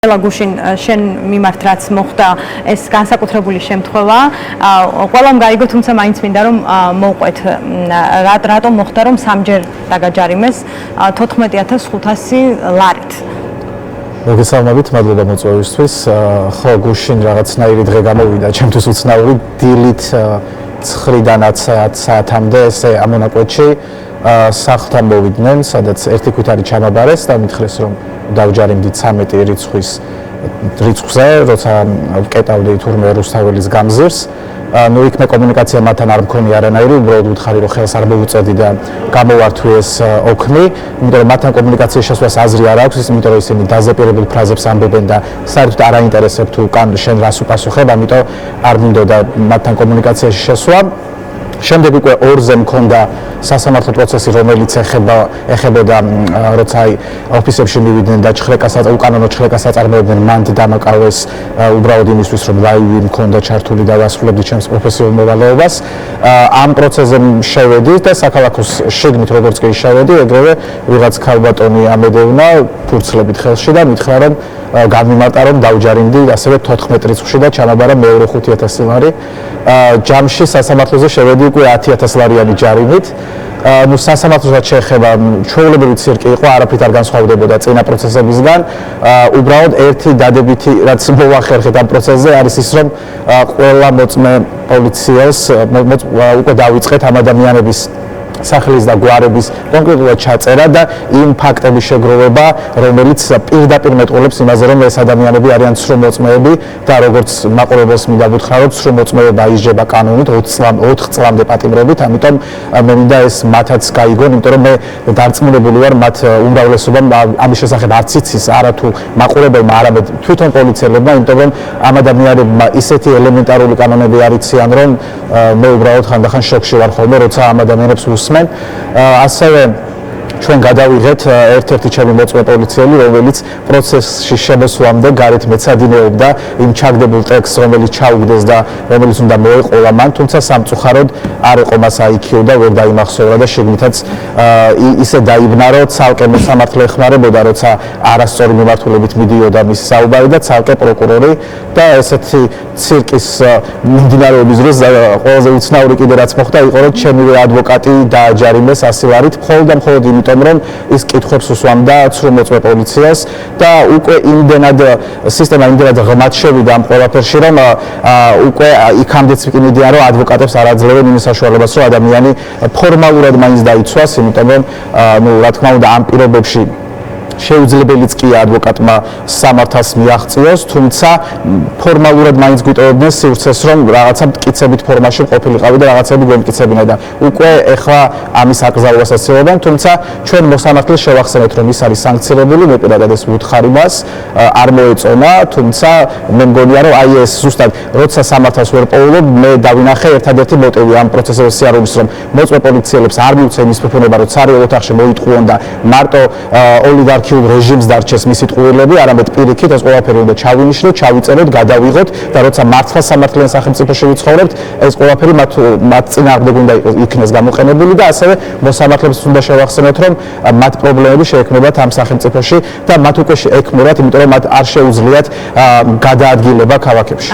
გუშინ შენ მიმართ რაც მოხდა ეს განსაკუთრებული შემთხვევა ყველამ გაიგო თუმცა მაინც მინდა რომ მოვყვეთ რატომ მოხდა რომ სამჯერ დაგაჯარიმეს 14500 ლარით მოგესალმებით, მადლობა მოწვევისთვის. ხო, გუშინ რაღაცნაირი დღე გამოვიდა, ჩემთვის უცნაური დილით 9-დანაც საათამდე ესე ამონაკვეთში სახლთან მოვიდნენ, სადაც ერთი ქვითარი ჩამაბარეს და მითხრეს რომ დავჯარიმდით 13 რიცხვზე, როცა ვკეტავდი თურმე რუსთაველის გამზირს. ნუ იქ მე კომუნიკაცია მათთან არ მქონია არანაირი, უბრალოდ ვუთხარი რომ ხელს არ მოვუწოდი და გამოვართვი ეს ოქნი, იმიტომ რომ მათთან კომუნიკაციის შესვლას აზრი არ აქვს, იმიტომ რომ ისინი დაზეპირებულ ფრაზებს ამბობენ და საერთოდ არ აინტერესებს თუ კან შენ რას უპასუხებ, ამიტომ არ მინდოდა მათთან კომუნიკაციაში შესვლა. შემდეგ უკვე ორზე მქონდა სასამართლო პროცესი, რომელიც ეხებოდა როცა ოფისებში მივიდნენ და უკანონო ჩხრეკას აწარმოებდნენ, მანდ დამაკავეს უბრალოდ იმისთვის, რომ ლაივი მქონდა ჩართული და ვასრულებდი ჩემს პროფესიულ მოვალეობას. ამ პროცესზე შევედი და საქალაქოს შიგნით როგორც კი შევედი, ეგრევე ვიღაც ქალბატონი ამედევნა ფურცლებით ხელში და მითხრა რომ გამიმარტა რომ დავჯარიმდი ასევე 14 რიცხვში და ჩამაბარა მეორე 5000 ლარი. ჯამში სასამართლოზე შევედი უკვე 10000 ლარიანი ჯარიმით. ნუ სასამართლოსაც შეეხება ჩვეულებრივი ცირკი იყო, არაფრით არ განსხვავდებოდა წინა პროცესებისგან. უბრალოდ ერთი დადებითი რაც მოვახერხეთ ამ პროცესზე არის ის, რომ ყველა მოწმე პოლიციელს უკვე დავიწყეთ ამ ადამიანების სახლის და გვარების კონკრეტულად ჩაწერა და იმ ფაქტების შეგროვება, რომელიც პირდაპირ მეტყველებს იმაზე, რომ ეს ადამიანები არიან ცრომოწმეები და როგორც მაყურებელს მინდა ვუთხრა, რომ ცრომოწმეობა ისჯება კანონით 4 წლამდე პატიმრობით, ამიტომ მე მინდა ეს მათაც გაიგონ, იმიტომ რომ მე დარწმუნებული ვარ მათ უმრავლესობამ ამის შესახებ არც იცის არა თუ მაყურებელმა, არამედ თვითონ პოლიციელებმა, იმიტომ რომ ამ ადამიანებმა ისეთი ელემენტარული კანონები არ იციან, რომ მე უბრალოდ ხანდახან შოკში ვარ ხოლმე, როცა ამ ადამიანებს უსმენ. ასევე ჩვენ გადავიღეთ ერთ-ერთი ჩემი მოწვე პოლიციელი, რომელიც პროცესში შემოსვლამდე გარეთ მეცადინეობდა იმ ჩაგდებულ ტექსტს, რომელიც ჩაუგდეს და რომელიც უნდა მოეყოლა მან, თუმცა სამწუხაროდ არ იყო მას IQ და ვერ დაიმახსოვრა და შიგნითაც ისე დაიბნა, რომ ცალკე მოსამართლე ეხმარებოდა, როცა არასწორი მიმართულებით მიდიოდა მისი საუბარი და ცალკე პროკურორი და ესეთი ცირკის მიმდინარეობის დროს ყველაზე უცნაური კიდე რაც მოხდა იყო, რომ ჩემივე ადვოკატი დააჯარიმეს 100 ლარით მხოლოდ და მხოლოდ იმიტომ რომ ის კითხვებს უსვამდა ცრომოწმე პოლიციას და უკვე იმდენად სისტემა იმდენად ღმად შევიდა ამ ყველაფერში, რომ უკვე იქამდეც ვიკინიდიან, რომ ადვოკატებს არ აძლევენ იმის საშუალებას, რომ ადამიანი ფორმალურად მაინც დაიცვას, იმიტომ რომ ნუ რა თქმა უნდა ამ პირობებში შეუძლებელიც კი ადვოკატმა სამართალს მიაღწიოს, თუმცა ფორმალურად მაინც გვიტოვებდნენ სივრცეს, რომ რაღაცა მტკიცებით ფორმაში ყოფილიყავი და რაღაცები გვემტკიცებინა და უკვე ეხლა ამის აკრძალვას აცილებენ, თუმცა ჩვენ მოსამართლეს შევახსენეთ, რომ ის არის სანქცირებული, მე პირადად ეს ვუთხარი მას, არ მოეწონა, თუმცა მე მგონია, რომ აი ეს ზუსტად როცა სამართალს ვერ პოულობ, მე დავინახე ერთადერთი მოტივი ამ პროცესების სიარულის, რომ მოწვე პოლიციელებს არ მიუცენ ის ფუფუნება, რომ ცარიელ ოთახში მოიტყუონ და მარტო ოლიგარქი რეჟიმს დარჩეს მისი ტყუილები, არამედ პირიქით ეს ყველაფერი უნდა ჩავინიშნოთ, ჩავიწეროთ, გადავიღოთ და როცა მართლა სამართლიან სახელმწიფოში ვიცხოვრებთ, ეს ყველაფერი მათ წინააღმდეგ უნდა იქნეს გამოყენებული და ასევე მოსამართლეებს უნდა შევახსენოთ, რომ მათ პრობლემები შეექმნებათ ამ სახელმწიფოში და მათ უკვე ექმნებათ, იმიტომ რომ მათ არ შეუძლიათ გადაადგილება ქალაქებში.